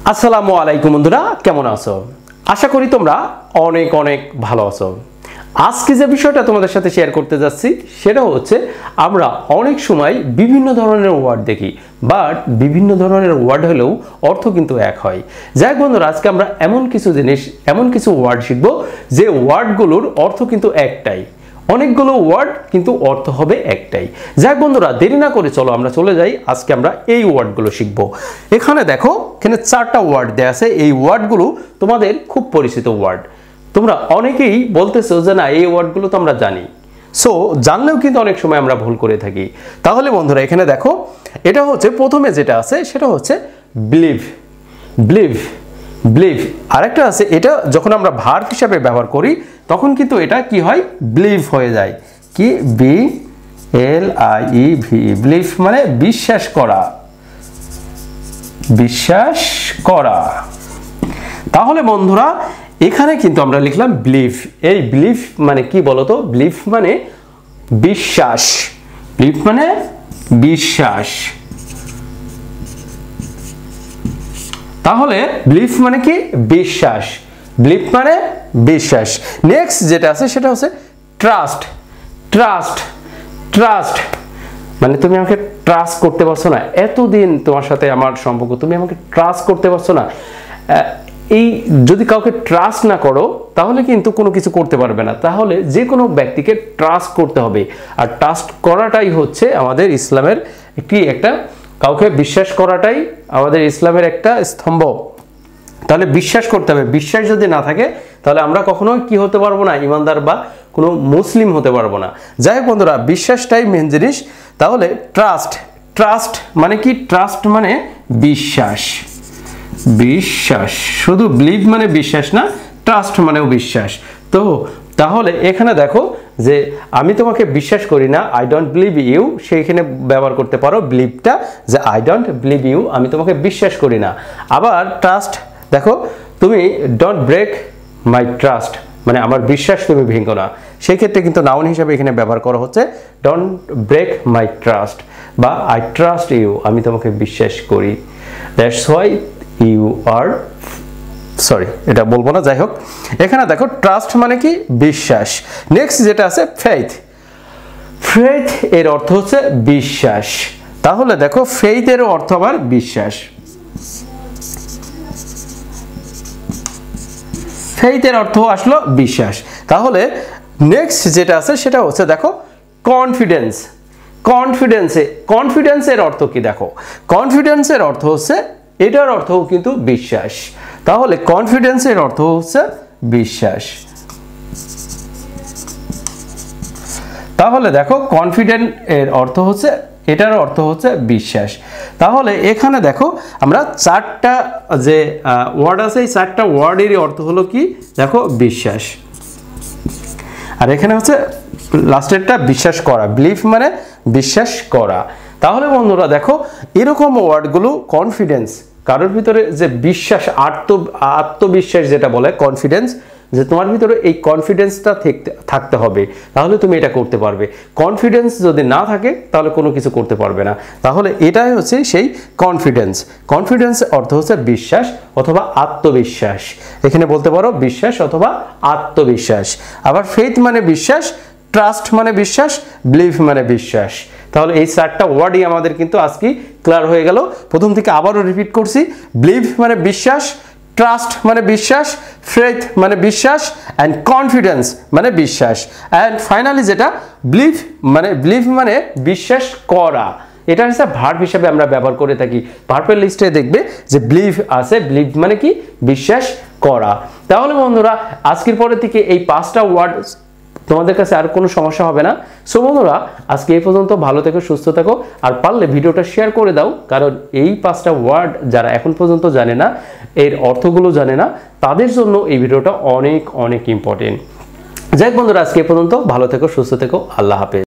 আসসালামু আলাইকুম বন্ধুরা, কেমন আছো? আশা করি তোমরা অনেক অনেক ভালো আছো। আজকে যে বিষয়টা তোমাদের সাথে শেয়ার করতে যাচ্ছি সেটা হচ্ছে আমরা অনেক সময় বিভিন্ন ধরনের ওয়ার্ড দেখি, বাট বিভিন্ন ধরনের ওয়ার্ড হলেও অর্থ কিন্তু এক হয়। যাই বন্ধুরা, আজকে আমরা এমন কিছু ওয়ার্ড শিখব যে ওয়ার্ডগুলোর অর্থ কিন্তু একটাই, অনেকগুলো ওয়ার্ড কিন্তু অর্থ হবে একটাই। যাক বন্ধুরা, দেরি না করে চলো আমরা চলে যাই। আজকে আমরা এই ওয়ার্ডগুলো শিখব। এখানে দেখো, এখানে 4টা ওয়ার্ড দেয়া আছে। এই ওয়ার্ডগুলো তোমাদের খুব পরিচিত ওয়ার্ড। তোমরা অনেকেই বলতেছো যে না, এই ওয়ার্ডগুলো তো আমরা জানি। সো জানলেও কিন্তু অনেক সময় আমরা ভুল করে থাকি। তাহলে বন্ধুরা, এখানে দেখো, এটা হচ্ছে প্রথমে যেটা আছে সেটা হচ্ছে বিলিভ। বিলিভ বিলিভ আরেকটা আছে, এটা যখন আমরা ভার্ব হিসাবে ব্যবহার করি তখন কিন্তু এটা কি হয়, বিলিভ হয়ে যায়। কি, BLIEV, বিলিভ মানে বিশ্বাস করা, বিশ্বাস করা। তাহলে বন্ধুরা, এখানে কিন্তু আমরা লিখলাম বিলিভ। এই বিলিভ মানে কি বলতো? বিলিভ মানে বিশ্বাস। বিলিভ মানে বিশ্বাস। তাহলে বিলিভ মানে কি? বিশ্বাস। বিলিভ মানে বিশ্বাস। নেক্সট যেটা আছে সেটা হচ্ছে ট্রাস্ট। ট্রাস্ট ট্রাস্ট মানে তুমি আমাকে ট্রাস্ট করতে পারছো না, এতদিন তোমার সাথে আমার সম্পর্ক, তুমি আমাকে ট্রাস্ট করতে পারছো না। এই যদি কাউকে ট্রাস্ট না করো তাহলে কিন্তু কোনো কিছু করতে পারবে না। তাহলে যে কোনো ব্যক্তিকে ট্রাস্ট করতে হবে। আর ট্রাস্ট করাটাই হচ্ছে আমাদের ইসলামের একটা কাউকে বিশ্বাস করাটাই আমাদের ইসলামের একটা স্তম্ভ। তাহলে বিশ্বাস করতে হবে। বিশ্বাস যদি না থাকে তাহলে আমরা কখনোই কি হতে পারবো না, ইমানদার বা কোনো মুসলিম হতে পারবো না। যাই হোক বন্ধুরা, বিশ্বাসটাই মেন জিনিস। তাহলে ট্রাস্ট। ট্রাস্ট মানে কি? ট্রাস্ট মানে বিশ্বাস। বিশ্বাস, শুধু বিলিভ মানে বিশ্বাস না, ট্রাস্ট মানেও বিশ্বাস। তো তাহলে এখানে দেখো যে আমি তোমাকে বিশ্বাস করি না, আই ডোন্ট বিলিভ ইউ, সেইখানে ব্যবহার করতে পারো বিলিভটা, যে আই ডোন্ট বিলিভ ইউ, আমি তোমাকে বিশ্বাস করি না। আবার ট্রাস্ট দেখো, তুমি ডোন্ট ব্রেক মাই ট্রাস্ট, মানে আমার বিশ্বাস তুমি ভেঙো না। সেই ক্ষেত্রে কিন্তু নাউন হিসাবে এখানে ব্যবহার করা হচ্ছে ডোন্ট ব্রেক মাই ট্রাস্ট, বা আই ট্রাস্ট ইউ, আমি তোমাকে বিশ্বাস করি। That's why you are, sorry এটা বলবো না। যাই হোক, এখানে দেখো ট্রাস্ট মানে কি? বিশ্বাস। নেক্সট যেটা আছে ফেইথ। ফেইথ এর অর্থ হচ্ছে বিশ্বাস। তাহলে দেখো, ফেইথ এর অর্থ আবার বিশ্বাস। ফেইথ এর অর্থ আসলো বিশ্বাস। তাহলে নেক্সট যেটা আছে সেটা হচ্ছে দেখো কনফিডেন্স। কনফিডেন্সের অর্থ কি? দেখো, কনফিডেন্সের অর্থ হচ্ছে, এটার অর্থও কিন্তু বিশ্বাস। তাহলে কনফিডেন্সের অর্থ হচ্ছে বিশ্বাস। তাহলে দেখো, কনফিডেন্ট এর অর্থ হচ্ছে, এটার অর্থ হচ্ছে বিশ্বাস। তাহলে এখানে দেখো, আমরা 4টা যে ওয়ার্ড আছে, এই 4টা ওয়ার্ডেরই অর্থ হলো কি? দেখো, বিশ্বাস। আর এখানে হচ্ছে লাস্টেরটা বিশ্বাস করা। বিলিভ মানে বিশ্বাস করা। তাহলে বন্ধুরা দেখো, এরকম ওয়ার্ডগুলো কনফিডেন্স, কারোর ভিতরে যে বিশ্বাস, আত্মবিশ্বাস যেটা বলে কনফিডেন্স, যে তোমার ভিতরে এই কনফিডেন্সটা থাকতে হবে, তাহলে তুমি এটা করতে পারবে। কনফিডেন্স যদি না থাকে তাহলে কোনো কিছু করতে পারবে না। তাহলে এটাই হচ্ছে সেই কনফিডেন্স। কনফিডেন্স অর্থ হচ্ছে বিশ্বাস অথবা আত্মবিশ্বাস। এখানে বলতে পারো বিশ্বাস অথবা আত্মবিশ্বাস। আবার ফেইথ মানে বিশ্বাস, ট্রাস্ট মানে বিশ্বাস, বিলিভ মানে বিশ্বাস। তাহলে এই 4টা ওয়ার্ডই আমাদের কিন্তু আজকে ক্লিয়ার হয়ে গেল। প্রথম থেকে আবারও রিপিট করছি। বিলিভ মানে বিশ্বাস, ট্রাস্ট মানে বিশ্বাস, ফেইথ মানে বিশ্বাস, অ্যান্ড কনফিডেন্স মানে বিশ্বাস। অ্যান্ড ফাইনালি যেটা বিলিভ মানে বিশ্বাস করা। এটা হচ্ছে ভার্ব হিসাবে আমরা ব্যবহার করে থাকি। ভার্বের লিস্টে দেখবে যে বিলিভ আছে। বিলিভ মানে কি? বিশ্বাস করা। তাহলে বন্ধুরা, আজকের পরে থেকে এই 5টা ওয়ার্ড তোমাদের কাছে আর কোনো সমস্যা হবে না। সো বন্ধুরা, আজকে এই পর্যন্ত। ভালো থেকো, সুস্থ থাকো, আর পারলে ভিডিওটা শেয়ার করে দাও, কারণ এই 5টা ওয়ার্ড যারা এখন পর্যন্ত জানে না, এর অর্থগুলো জানে না, তাদের জন্য এই ভিডিওটা অনেক অনেক ইম্পর্টেন্ট। যাই হোক বন্ধুরা, আজকে এই পর্যন্ত। ভালো থেকো, সুস্থ থেকো, আল্লাহ হাফেজ।